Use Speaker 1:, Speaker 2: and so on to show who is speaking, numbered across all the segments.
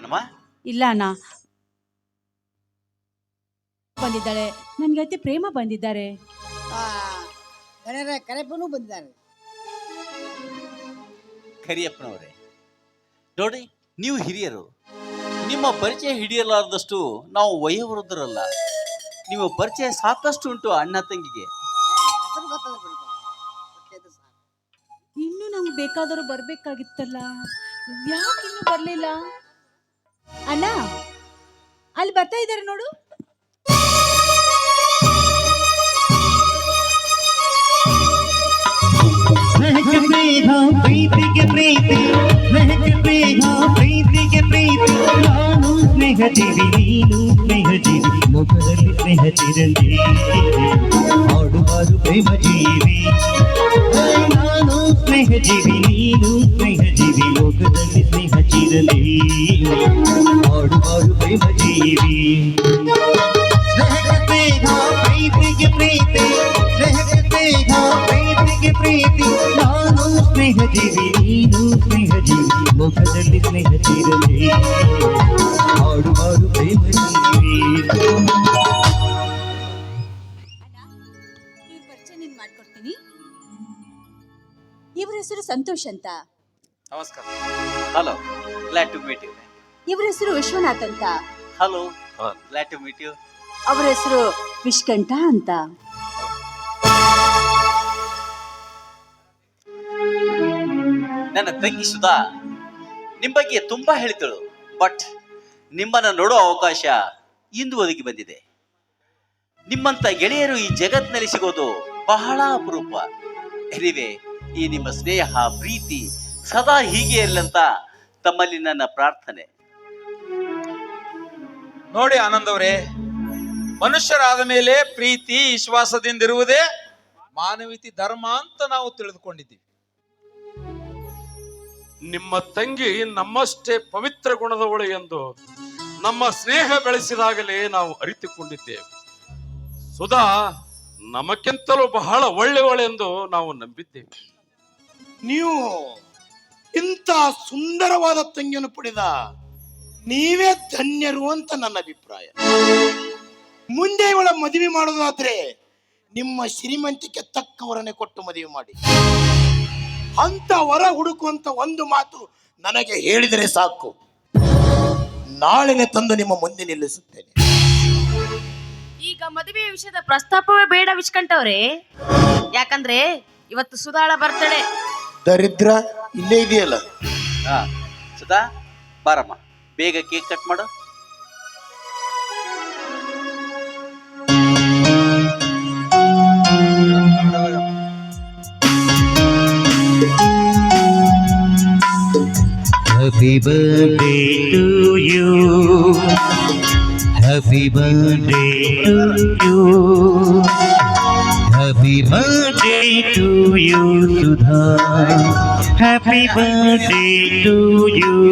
Speaker 1: ಅಮ್ಮ?
Speaker 2: ಇಲ್ಲ ಅಣ್ಣ, ಬಂದಿದ್ದಾಳೆ. ನನ್ನ ಗೆಳತಿ ಪ್ರೇಮ ಬಂದಿದ್ದಾರೆ.
Speaker 3: ಕರೆಪ್ಪನೂ ಬಂದಿದ್ದಾರೆ.
Speaker 1: ಕರಿಯಪ್ಪನವರೇ ನೋಡಿ, ನೀವು ಹಿರಿಯರು, ನಿಮ್ಮ ಪರಿಚಯ ಹಿಡಿಯಲಾರದಷ್ಟು ನಾವು ವಯೋವೃದ್ಧರಲ್ಲ. ನಿಮ್ಮ ಪರಿಚಯ ಸಾಕಷ್ಟು ಉಂಟು ಅಣ್ಣ ತಂಗಿಗೆ.
Speaker 2: ಇನ್ನು ನಮ್ಗೆ ಬೇಕಾದರೂ ಬರ್ಬೇಕಾಗಿತ್ತಲ್ಲ, ಯಾಕೆ ಇನ್ನು ಬರ್ಲಿಲ್ಲ? ಅಣ್ಣ ಅಲ್ಲಿ ಬರ್ತಾ ಇದ್ದಾರೆ ನೋಡು.
Speaker 4: ಪ್ರೀತಿಗೆ ಪ್ರೀತಿ, ಪ್ರೀತಿಗೆ ಪ್ರೀತಿ, ನಾನು ಸ್ನೇಹ ಜೀವಿ, ನೀನು ಸ್ನೇಹ ಜೀವಿ, ಮುಖದಲ್ಲಿ ಸ್ನೇಹ ಚಿರಂಜೀವಿ, ಹಾಡುವಾರು ಪ್ರೇಮ ಜೀವಿ. ನಾನು ಸ್ನೇಹ ಜೀವಿ, ನೀನು ಸ್ನೇಹ ಜೀವಿ, ಮುಖದಲ್ಲಿ ಸ್ನೇಹ ಚಿರಂಜೀವಿ, ಹಾಡುವಾರು ಪ್ರೇಮ ಜೀವಿ. ಪ್ರೀತಿಗೆ ಪ್ರೀತಿ, ಪ್ರೀತಿಗೆ ಪ್ರೀತಿ, ನಾನು ಸ್ನೇಹ ಜೀವಿ, ನೀನು ಸ್ನೇಹ ಜೀವಿ, ಮುಖದಲ್ಲಿ ಸ್ನೇಹ ಚಿರಂಜೀವಿ, ಹಾಡುವಾರು ಪ್ರೇಮ ಜೀವಿ.
Speaker 2: ಇವ್ರ ಪರಿಚಯ ನೀನ್ ಮಾಡ್ಕೊಡ್ತೀನಿ. ಇವ್ರ ಹೆಸರು ಸಂತೋಷ್ ಅಂತ.
Speaker 1: ನಮಸ್ಕಾರ. Hello, glad to meet you.
Speaker 2: ಇವ್ರ ಹೆಸರು ವಿಶ್ವನಾಥ್ ಅಂತ.
Speaker 1: Hello, glad to meet you.
Speaker 2: ಅವರ ಹೆಸರು ವಿಷ್ಕಂಠ ಅಂತ.
Speaker 1: ನನ್ನ ತಂಗಿ ಸುಧಾ ನಿಮ್ಮ ಬಗ್ಗೆ ತುಂಬಾ ಹೇಳಿದಳು, ಬಟ್ ನಿಮ್ಮನ್ನ ನೋಡೋ ಅವಕಾಶ ಇಂದು ಒದಗಿ ಬಂದಿದೆ. ನಿಮ್ಮಂತ ಗೆಳೆಯರು ಈ ಜಗತ್ತಿನಲ್ಲಿ ಸಿಗೋದು ಬಹಳ ಅಪರೂಪ. ಎನಿವೆ, ಈ ನಿಮ್ಮ ಸ್ನೇಹ ಪ್ರೀತಿ ಸದಾ ಹೀಗೆ ಇರಲಂತ ತಮ್ಮಲ್ಲಿ ನನ್ನ ಪ್ರಾರ್ಥನೆ.
Speaker 5: ನೋಡಿ ಆನಂದ್ ಅವರೇ, ಮನುಷ್ಯರಾದ ಮೇಲೆ ಪ್ರೀತಿ ವಿಶ್ವಾಸದಿಂದಿರುವುದೇ ಮಾನವೀಯತೆ ಧರ್ಮ ಅಂತ ನಾವು ತಿಳಿದುಕೊಂಡಿದ್ದೀವಿ.
Speaker 6: ನಿಮ್ಮ ತಂಗಿ ನಮ್ಮಷ್ಟೇ ಪವಿತ್ರ ಗುಣದವಳು ಎಂದು ನಮ್ಮ ಸ್ನೇಹ ಬೆಳೆಸಿದಾಗಲೇ ನಾವು ಅರಿತುಕೊಂಡಿದ್ದೇವೆ. ಸುಧಾ ನಮಕ್ಕಿಂತಲೂ ಬಹಳ ಒಳ್ಳೆಯವಳೆಂದು ನಾವು ನಂಬಿದ್ದೇವೆ.
Speaker 7: ನೀವು ಇಂಥ ಸುಂದರವಾದ ತಂಗಿಯನ್ನು ಪಡೆದ ನೀವೇ ಧನ್ಯರು ಅಂತ ನನ್ನ ಅಭಿಪ್ರಾಯ. ಮುಂದೆ ಇವಳ ಮದುವೆ ಮಾಡೋದಾದ್ರೆ ನಿಮ್ಮ ಶ್ರೀಮಂತಿಕೆ ತಕ್ಕವರನ್ನೇ ಕೊಟ್ಟು ಮದುವೆ ಮಾಡಿ. ಅಂತ ವರ ಹುಡುಕುವಂತ ಒಂದು ಮಾತು ನನಗೆ ಹೇಳಿದರೆ ಸಾಕು, ನಾಳೆನೆ ತಂದು ನಿಮ್ಮ ಮುಂದೆ ನಿಲ್ಲಿಸುತ್ತೇನೆ.
Speaker 8: ಈಗ ಮದುವೆ ವಿಷಯದ ಪ್ರಸ್ತಾಪವೇ ಬೇಡ ವಿಷ್ಕಂಠವ್ರೆ, ಯಾಕಂದ್ರೆ ಇವತ್ತು ಸುಧಾಳ ಬರ್ತಡೆ.
Speaker 7: ದರಿದ್ರ ಇಲ್ಲೇ ಇದೆಯಲ್ಲ.
Speaker 1: ಸುಧಾ, ಬಾರಮ್ಮ, ಬೇಗ ಕೇಕ್ ಕಟ್ ಮಾಡು.
Speaker 4: Happy birthday to you, happy birthday to you, happy birthday to you Sudha, happy birthday to you,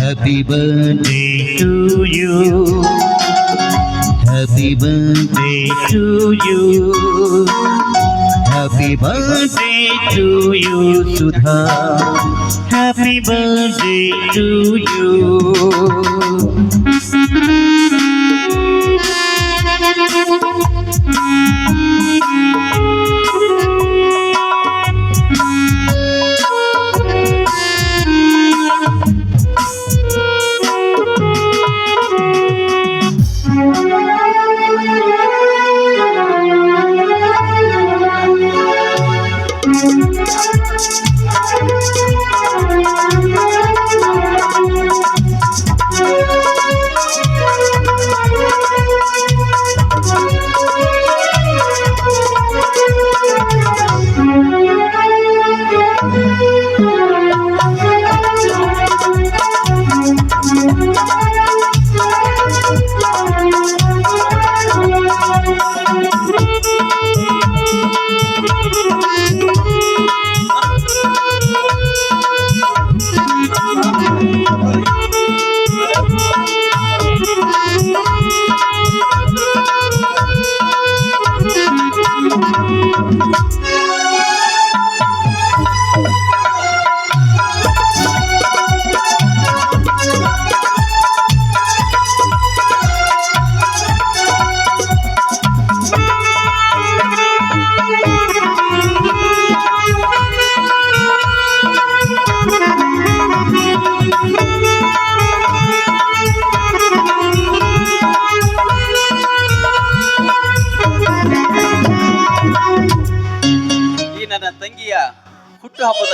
Speaker 4: happy birthday to you, happy birthday to you, happy birthday to you Sudha, happy birthday to you.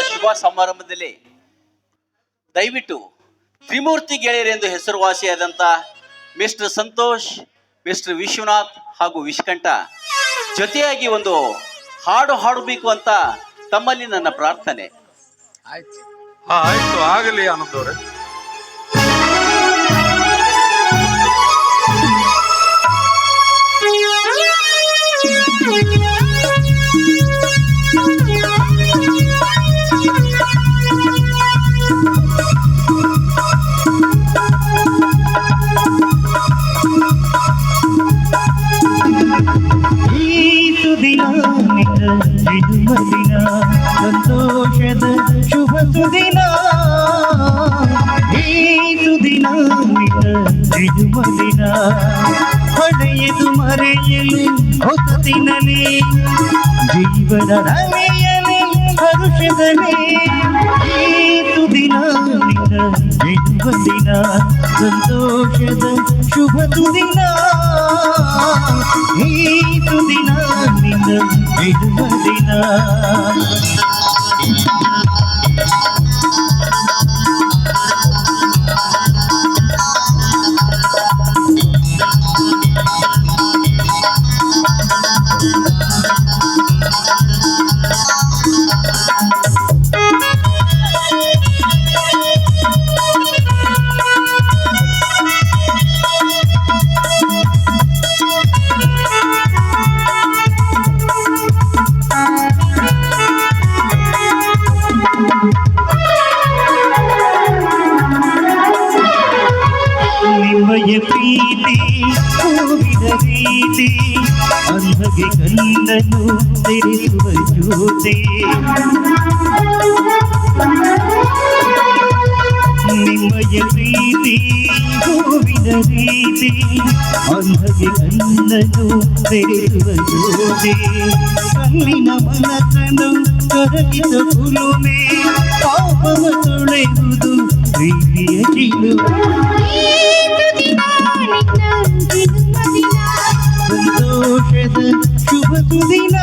Speaker 1: ಶುಭ ಸಮಾರಂಭದಲ್ಲಿ ದಯವಿಟ್ಟು Trimurti ಗೆಳೆಯರೆಂದು ಹೆಸರುವಾಸಿಯಾದಂಥ mister Santosh, mister Vishwanath ಹಾಗೂ ವಿಶ್ಕಂಠ ಜೊತೆಯಾಗಿ ಒಂದು ಹಾಡು ಹಾಡಬೇಕು ಅಂತ ತಮ್ಮಲ್ಲಿ ನನ್ನ ಪ್ರಾರ್ಥನೆ.
Speaker 6: ಆಯ್ತು, ಆಗಲಿ ಆನಂದ್ ಅವರೇ.
Speaker 4: ಜನ್ಮದಿನ ಸಂತೋಷದ ಶುಭ ಸುದಿನ, ಈ ಸುದಿನ ನಿನ್ನ ಜನ್ಮದಿನ ಪಡೆಯಲು ಮರೆಯಲು ಹೊಸತಿನಲಿ ಜೀವನ ರಮೆಯಲಿ ಹರುಷದಲ್ಲಿ, ಈ ಸುದಿನ ನಿನ್ನ ಜನ್ಮದಿನ ಸಂತೋಷದ ಶುಭ ಸುದಿನ, ಈ ಸುದಿನ ನಿನ್ನ ಜನ್ಮದಿನ. ನಿಮ್ಮಯ ಪ್ರೀತಿ ಹೂವಿನ ರೀತಿ ಅಂಧಗೆ ಕಣ್ಣನ್ನು ತೆರೆಯುವ ಜ್ಯೋತಿ, ನಿಮ್ಮಯ ಪ್ರೀತಿ ಹೂವಿನ ರೀತಿ ಅಂಧಗೆ ಕಣ್ಣನ್ನು ತೆರೆಯುವ ಜ್ಯೋತಿ, ಕಣ್ಣಿನ ಮನಸ್ಸನ್ನು ಕರಗಿದ ಕುಲುಮೆ ಪಾಪವ ತೊಳೆಯುವುದು ಪ್ರೀತಿಯ ಚಿಲುಮೆ, ಸಂತೋಷದ ಶುಭ ಸುದಿನ,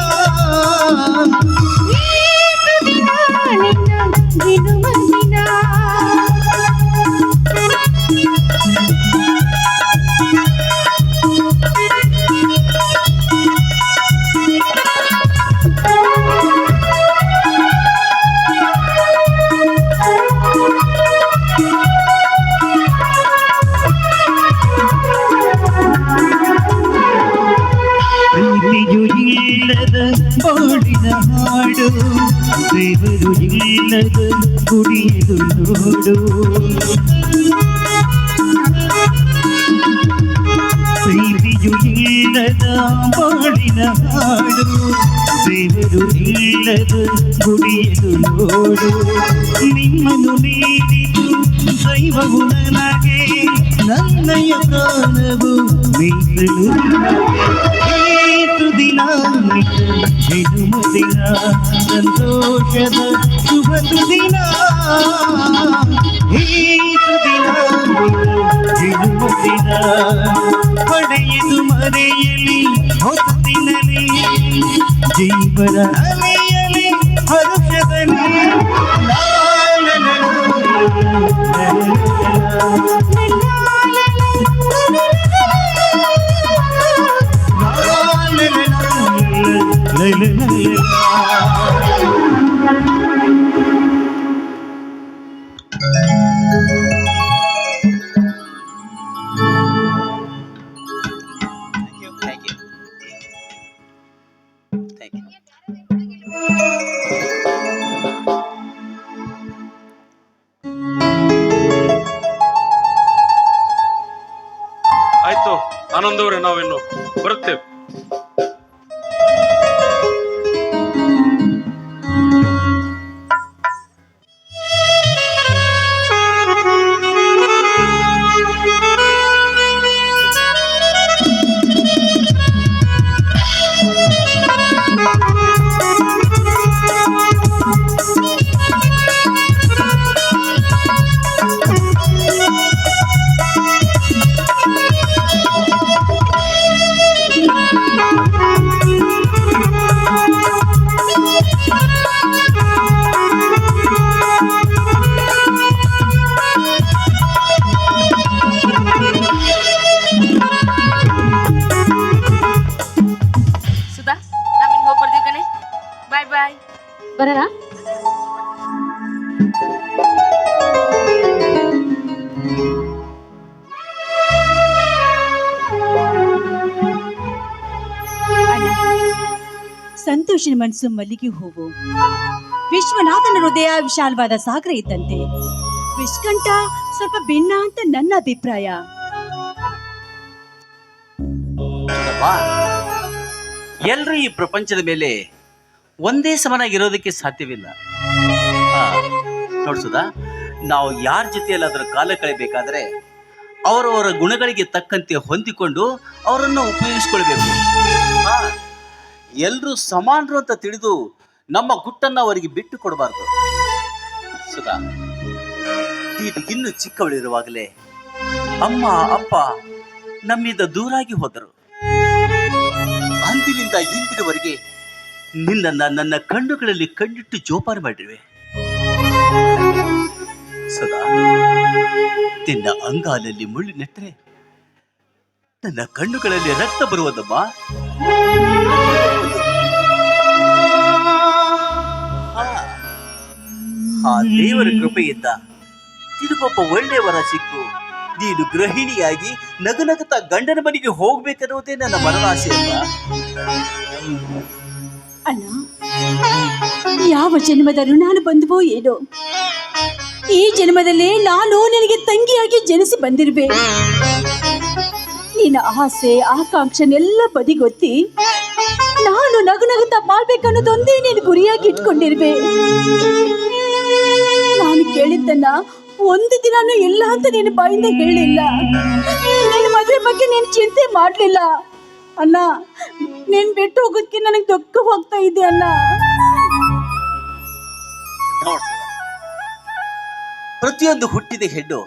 Speaker 4: ಪ್ರೀತಿಯು ಇಲ್ಲದ ಬಾಳಿನ ಹಾಡು, ದೇವರು ಇಲ್ಲದ ಗುಡಿಯದು ನೋಡು, ಪ್ರೀತಿಯು ಇಲ್ಲದ ಬಾಳಿನ ಹಾಡು, ದೇವರು ಇಲ್ಲದ ಗುಡಿಯದು ನೋಡು, ನಿಮ್ಮನ್ನು ನೀಡಿತು ದೈವವು ನನಗೆ ನನ್ನಯ ಪ್ರಾಣವು ಮೀಸಲು ದಿನ ಜನ್ಮದಿನ ಸಂತೋಷದ ಶುಭ ಸುದಿನ, ಈ ಸುದಿನ ಜನ್ಮದಿನ ಪಡೆಯಲು ಮರೆಯಲಿ ಹೊತ್ತಿನಲಿ ಜೀವನ ಅಲೆಯಲಿ ಹರುಷದಲ್ಲಿ,
Speaker 1: Thank you.
Speaker 6: ಆಯ್ತು ಆನಂದ್ ಅವರೇ, ನಾವಿನ್ನು ಬರುತ್ತೇವೆ.
Speaker 2: ಸಂತೋಷನ ಮನಸ್ಸು ಮಲ್ಲಿಗೆ ಹೂವು, ವಿಶ್ವನಾಥನ ಹೃದಯ ವಿಶಾಲವಾದ ಸಾಗರ ಇದ್ದಂತೆ. ವಿಷ್ಕಂಠ ಸ್ವಲ್ಪ ಭಿನ್ನ ಅಂತ ನನ್ನ ಅಭಿಪ್ರಾಯ.
Speaker 1: ಎಲ್ರೂ ಈ ಪ್ರಪಂಚದ ಮೇಲೆ ಒಂದೇ ಸಮನಾಗಿರೋದಕ್ಕೆ ಸಾಧ್ಯವಿಲ್ಲ. ನೋಡ್ಸುದಾ, ನಾವು ಯಾರ ಜೊತೆಯಲ್ಲಾದ್ರೂ ಕಾಲ ಕಳಿಬೇಕಾದ್ರೆ ಅವರವರ ಗುಣಗಳಿಗೆ ತಕ್ಕಂತೆ ಹೊಂದಿಕೊಂಡು ಅವರನ್ನು ಉಪಯೋಗಿಸ್ಕೊಳ್ಬೇಕು. ಎಲ್ರೂ ಸಮಾನರು ಅಂತ ತಿಳಿದು ನಮ್ಮ ಗುಟ್ಟನ್ನು ಅವರಿಗೆ ಬಿಟ್ಟು ಕೊಡಬಾರ್ದು. ಸುಧಾ, ಇನ್ನು ಚಿಕ್ಕವಳಿರುವಾಗಲೇ ಅಮ್ಮ ಅಪ್ಪ ನಮ್ಮಿಂದ ದೂರಾಗಿ ಹೋದರು. ಅಂದಿನಿಂದ ಇಂದಿನವರೆಗೆ ನಿನ್ನನ್ನ ನನ್ನ ಕಣ್ಣುಗಳಲ್ಲಿ ಕಣ್ಣಿಟ್ಟು ಜೋಪಾನ ಮಾಡಿರುವೆ. ಸದಾ ನಿನ್ನ ಅಂಗಾಲಲ್ಲಿ ಮುಳ್ಳು ನೆಟ್ಟರೆ ನನ್ನ ಕಣ್ಣುಗಳಲ್ಲಿ ರಕ್ತ ಬರುವುದಮ್ಮ. ಆ ದೇವರ ಕೃಪೆಯಿಂದ ತಿರುಗೊಬ್ಬ ಒಳ್ಳೆಯ ವರ ಸಿಕ್ಕು ನೀನು ಗೃಹಿಣಿಯಾಗಿ ನಗುನಗುತ್ತಾ ಗಂಡನ ಮನೆಗೆ ಹೋಗ್ಬೇಕನ್ನುವುದೇ ನನ್ನ ಮನದಾಸೆ ಅಲ್ಲ.
Speaker 2: ಅಣ್ಣ, ಯಾವ ಜನ್ಮದ ಋಣಾನು ಬಂದುವೋ ಏನೋ, ಈ ಜನ್ಮದಲ್ಲೇ ನಾನು ನಿನಗೆ ತಂಗಿಯಾಗಿ ಜನಿಸಿ ಬಂದಿರ್ಬೆ. ನಿನ್ನ ಆಸೆ ಆಕಾಂಕ್ಷನೆಲ್ಲ ಬದಿಗೊತ್ತಿ ನಾನು ನಗುನಗುತ್ತಾ ಬಾಳ್ಬೇಕನ್ನೋದೊಂದೇ ನೀನು ಗುರಿಯಾಗಿ ಇಟ್ಕೊಂಡಿರ್ಬೆ. ನಾನು ಕೇಳಿದ್ದನ್ನ ಒಂದು ದಿನಾನು ಇಲ್ಲ ಅಂತ ನಿನ್ನ ಬಾಯಿಂದ ಹೇಳಿಲ್ಲ. ನಿನ್ನ ಮದುವೆ ಬಗ್ಗೆ ನೀನು ಚಿಂತೆ ಮಾಡ್ಲಿಲ್ಲ ಅಣ್ಣ. ನೀನ್ ಬಿಟ್ಟು ಹೋಗೋದಕ್ಕೆ ನನಗೆ ದುಃಖವಾಗ್ತಾ ಇದೆ ಅಣ್ಣ.
Speaker 1: ಪ್ರತಿಯೊಂದು ಹುಟ್ಟಿದ ಹೆಣ್ಣು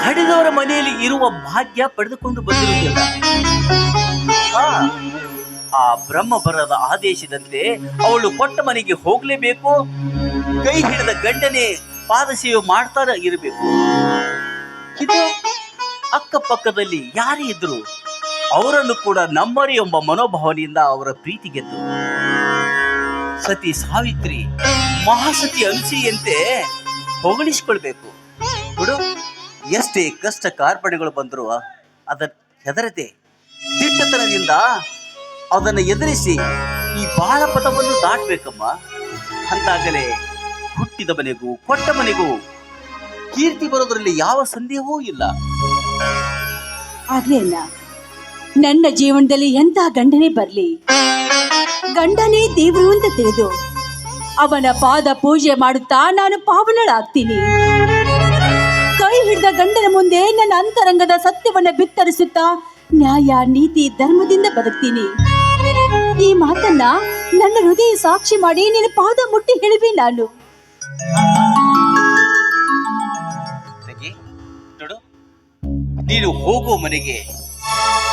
Speaker 1: ಹಡೆದವರ ಮನೆಯಲ್ಲಿ ಇರುವ ಭಾಗ್ಯ ಪಡೆದುಕೊಂಡು ಬಂದಿರುವುದಿಲ್ಲ. ಆ ಬ್ರಹ್ಮ ಬರದ ಆದೇಶದಂತೆ ಅವಳು ಕೊಟ್ಟ ಮನೆಗೆ ಹೋಗ್ಲೇಬೇಕು. ಕೈ ಹಿಡಿದ ಗಂಡನೇ ಪಾದ ಸೇವೆ ಮಾಡ್ತಾ ಇರಬೇಕು. ಇದು ಅಕ್ಕಪಕ್ಕದಲ್ಲಿ ಯಾರೇ ಇದ್ರು ಅವರನ್ನು ಕೂಡ ನಮ್ಮರಿ ಎಂಬ ಮನೋಭಾವನೆಯಿಂದ ಅವರ ಪ್ರೀತಿ ಗೆದ್ದು ಸತಿ ಸಾವಿತ್ರಿ ಮಹಾಸತಿ ಅನ್ಸಿಯಂತೆ ಹೊಗಳಿಸಿಕೊಳ್ಬೇಕು. ನೋಡು, ಎಷ್ಟೇ ಕಷ್ಟ ಕಾರ್ಪಣ್ಯಗಳು ಬಂದರೂ ಅದನ್ನ ಹೆದರದೆ ದಿಟ್ಟತನದಿಂದ ಅದನ್ನು ಎದುರಿಸಿ ಈ ಬಾಳ ಪಥವನ್ನು ದಾಟಬೇಕಮ್ಮ. ಅಂತಾಗಲೇ ಹುಟ್ಟಿದ ಮನೆಗೂ ಕೊಟ್ಟ ಮನೆಗೂ ಕೀರ್ತಿ ಬರೋದ್ರಲ್ಲಿ ಯಾವ ಸಂದೇಹವೂ ಇಲ್ಲ.
Speaker 2: ಆದ್ರೆ ಅಲ್ಲ, ನನ್ನ ಜೀವನದಲ್ಲಿ ಎಂತ ಗಂಡನೇ ಬರ್ಲಿ, ಗಂಡನೇ ದೇವರು ಅಂತ ತಿಳಿದು ಅವನ ಪಾದ ಪೂಜೆ ಮಾಡುತ್ತಾ ನಾನು ಪಾವನಳಾಗ್ತೀನಿ. ಕೈ ಹಿಡಿದ ಗಂಡನ ಮುಂದೆ ನನ್ನ ಅಂತರಂಗದ ಸತ್ಯವನ್ನ ಬಿತ್ತರಿಸುತ್ತಾ ನ್ಯಾಯ ನೀತಿ ಧರ್ಮದಿಂದ ಬದುಕ್ತೀನಿ. ಈ ಮಾತನ್ನ ನನ್ನ ಹೃದಯ ಸಾಕ್ಷಿ ಮಾಡಿ ನಿನ್ನ ಪಾದ ಮುಟ್ಟಿ ಹೇಳಿವೆ ನಾನು.
Speaker 1: ನೋಡು, ನೀನು ಹೋಗುವ ಮನೆಗೆ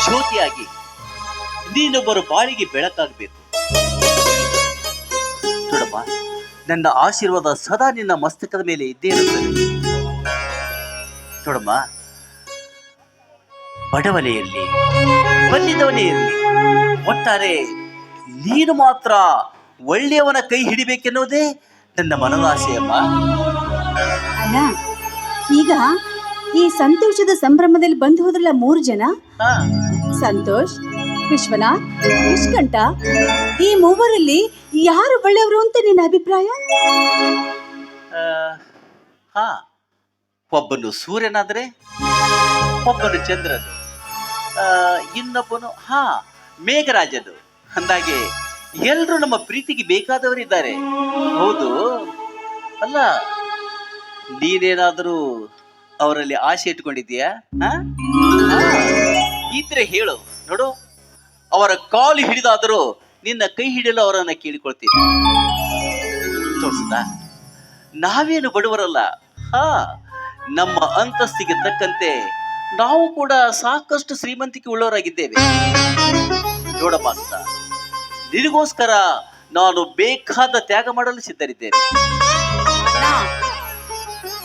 Speaker 1: ಜ್ಯೋತಿಯಾಗಿ ನೀನೊಬ್ಬರು ಬಾಳಿಗೆ ಬೆಳಕಾಗಬೇಕು. ನೋಡಮ್ಮ, ನನ್ನ ಆಶೀರ್ವಾದ ಸದಾ ನಿನ್ನ ಮಸ್ತಕದ ಮೇಲೆ ಇದ್ದೇ ಇರುತ್ತದೆ. ನೋಡಮ್ಮ, ಬಡವನೇ ಇರಲಿ ಬಲ್ಲಿದವನೇ ಇರಲಿ, ಒಟ್ಟಾರೆ ನೀನು ಮಾತ್ರ ಒಳ್ಳೆಯವನ ಕೈ ಹಿಡಿಬೇಕೆನ್ನುವುದೇ ನನ್ನ ಮನದಾಸೆಯಮ್ಮ.
Speaker 2: ಅಣ್ಣ, ಈಗ ಈ ಸಂತೋಷದ ಸಂಭ್ರಮದಲ್ಲಿ ಬಂದು ಹೋದ್ರಲ್ಲ 3 ಜನ, ಸಂತೋಷ್, ವಿಶ್ವನಾಥ್, ವಿಷ್ಕಂಠ, ಈ ಮೂವರಲ್ಲಿ ಯಾರು ಒಳ್ಳೆಯವರು ಅಂತ ನಿನ್ನ ಅಭಿಪ್ರಾಯ?
Speaker 1: ಒಬ್ಬನು ಸೂರ್ಯನಾದ್ರೆ ಒಬ್ಬನು ಚಂದ್ರನು, ಇನ್ನೊಬ್ಬನು ಮೇಘರಾಜನು. ಅಂದಾಗೆ ಎಲ್ರು ನಮ್ಮ ಪ್ರೀತಿಗೆ ಬೇಕಾದವರಿದ್ದಾರೆ. ಹೌದು ಅಲ್ಲ? ನೀನೇನಾದರೂ ಅವರಲ್ಲಿ ಆಸೆ ಇಟ್ಕೊಂಡಿದ್ದೀಯಾ? ಇದ್ರೆ ಹೇಳು. ನೋಡು, ಅವರ ಕಾಲು ಹಿಡಿದಾದರೂ ನಿನ್ನ ಕೈ ಹಿಡಿಯಲು ಅವರನ್ನ ಕೇಳಿಕೊಳ್ತೀನಿ. ತೋರಿಸುತ್ತಾ, ನಾವೇನು ಬಡವರಲ್ಲ. ನಮ್ಮ ಅಂತಸ್ತಿಗೆ ತಕ್ಕಂತೆ ನಾವು ಕೂಡ ಸಾಕಷ್ಟು ಶ್ರೀಮಂತಿಕೆ ಉಳ್ಳವರಾಗಿದ್ದೇವೆ. ನೋಡಮ್ಮ ಸುಧಾ, ನಿನಗೋಸ್ಕರ ನಾನು ಬೇಕಾದ ತ್ಯಾಗ ಮಾಡಲು ಸಿದ್ಧರಿದ್ದೇನೆ.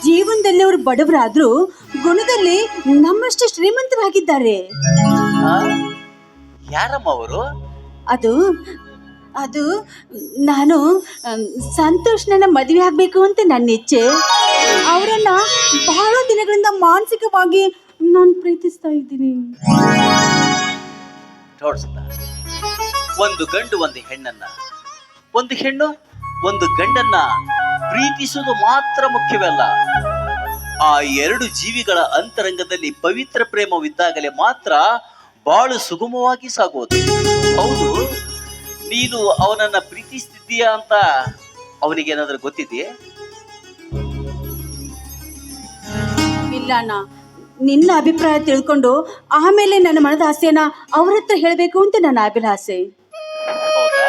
Speaker 2: ಜೀವನದಲ್ಲಿ ಅವರು ಬಡವರಾದ್ರೂ ಗುಣದಲ್ಲಿ ನಮ್ಮಷ್ಟು ಶ್ರೀಮಂತರಾಗಿದ್ದಾರೆ.
Speaker 1: ಯಾರಮ್ಮ ಅವರು?
Speaker 2: ಅದು ಅದು ನಾನು ಸಂತೋಷ್ನ ಮದುವೆ ಆಗ್ಬೇಕು ಅಂತ ನನ್ನ ಇಚ್ಛೆ. ಅವರನ್ನ ಬಹಳ ದಿನಗಳಿಂದ ಮಾನಸಿಕವಾಗಿ ನಾನು ಪ್ರೀತಿಸ್ತಾ ಇದ್ದೀನಿ.
Speaker 1: ಒಂದು ಗಂಡು ಒಂದು ಹೆಣ್ಣನ್ನ, ಒಂದು ಹೆಣ್ಣು ಒಂದು ಗಂಡನ್ನ ಪ್ರೀತಿಸುವುದು ಮಾತ್ರ ಮುಖ್ಯವಲ್ಲ, ಆ ಎರಡು ಜೀವಿಗಳ ಅಂತರಂಗದಲ್ಲಿ ಪವಿತ್ರ ಪ್ರೇಮವಿದ್ದಾಗಲೇ ಮಾತ್ರ ಬಾಳು ಸುಗಮವಾಗಿ ಸಾಗುವುದು. ಹೌದು, ನೀನು ಅವನನ್ನ ಪ್ರೀತಿಸ್ತಿದ್ದೀಯಾ ಅಂತ ಅವನಿಗೇನಾದ್ರೂ ಗೊತ್ತಿದೆಯೇ?
Speaker 2: ಇಲ್ಲ ಅಣ್ಣ, ನಿನ್ನ ಅಭಿಪ್ರಾಯ ತಿಳ್ಕೊಂಡು ಆಮೇಲೆ ನನ್ನ ಮನದ ಆಸೆಯನ್ನ ಅವ್ರ ಹತ್ರ ಹೇಳಬೇಕು ಅಂತ ನನ್ನ ಅಭಿಲಾಷೆ.
Speaker 1: ಹೌದಾ?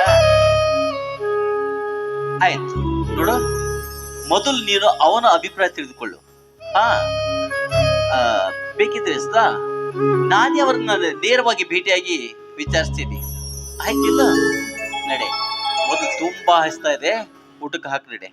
Speaker 1: ಆಯ್ತು ನೋಡು, ಮೊದಲು ನೀನು ಅವನ ಅಭಿಪ್ರಾಯ ತಿಳಿದುಕೊಳ್ಳು. ಹಾ, ಬೇಕಿದ್ರೆ ಸುಧಾ, ನಾನೇ ಅವರನ್ನ ನೇರವಾಗಿ ಭೇಟಿಯಾಗಿ ವಿಚಾರಿಸ್ತೀನಿ. ಆಯ್ತಿಲ್ಲ? ನಡೆ, ಮೊದಲು ತುಂಬಾ ಹಸ್ತಾ ಇದೆ, ಊಟಕ್ಕೆ ಹಾಕಿ ನಡೆ.